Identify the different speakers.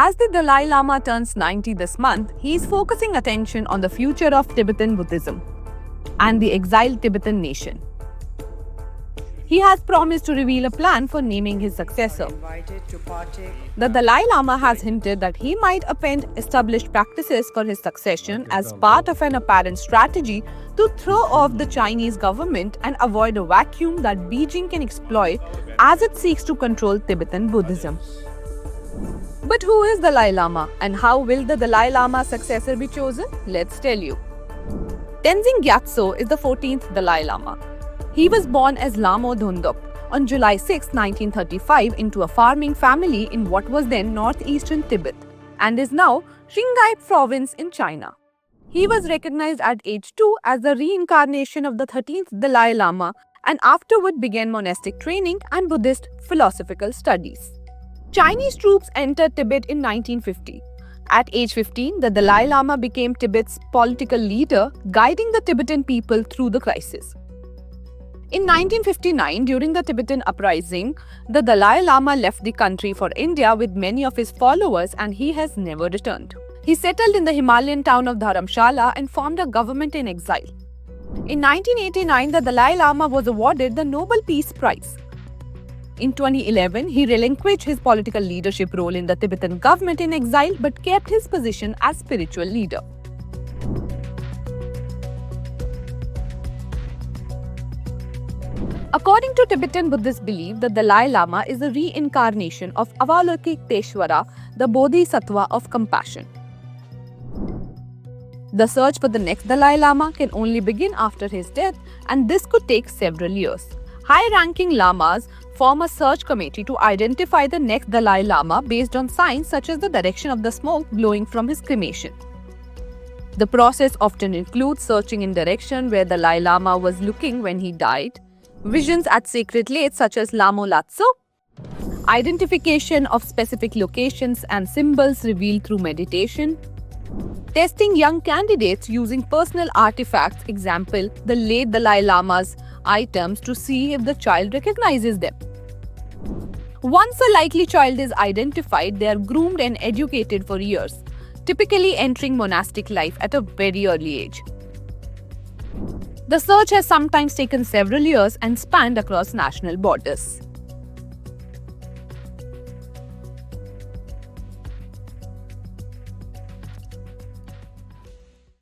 Speaker 1: As the Dalai Lama turns 90 this month, he is focusing attention on the future of Tibetan Buddhism and the exiled Tibetan nation. He has promised to reveal a plan for naming his successor. The Dalai Lama has hinted that he might append established practices for his succession as part of an apparent strategy to throw off the Chinese government and avoid a vacuum that Beijing can exploit as it seeks to control Tibetan Buddhism. But who is Dalai Lama and how will the Dalai Lama's successor be chosen? Let's tell you. Tenzin Gyatso is the 14th Dalai Lama. He was born as Lamo Dhundup on July 6, 1935 into a farming family in what was then northeastern Tibet and is now Qinghai province in China. He was recognized at age 2 as the reincarnation of the 13th Dalai Lama and afterward began monastic training and Buddhist philosophical studies. Chinese troops entered Tibet in 1950. At age 15, the Dalai Lama became Tibet's political leader, guiding the Tibetan people through the crisis. In 1959, during the Tibetan uprising, the Dalai Lama left the country for India with many of his followers and he has never returned. He settled in the Himalayan town of Dharamshala and formed a government in exile. In 1989, the Dalai Lama was awarded the Nobel Peace Prize. In 2011, he relinquished his political leadership role in the Tibetan government in exile but kept his position as spiritual leader. According to Tibetan Buddhist belief, the Dalai Lama is a reincarnation of Avalokiteshvara, the Bodhisattva of compassion. The search for the next Dalai Lama can only begin after his death, and this could take several years. High-ranking lamas form a search committee to identify the next Dalai Lama based on signs such as the direction of the smoke blowing from his cremation. The process often includes searching in direction where the Dalai Lama was looking when he died, visions at sacred lakes such as Lamo Latso, identification of specific locations and symbols revealed through meditation, testing young candidates using personal artifacts, example, the late Dalai Lama's items to see if the child recognizes them. Once a likely child is identified, they are groomed and educated for years, typically entering monastic life at a very early age. The search has sometimes taken several years and spanned across national borders.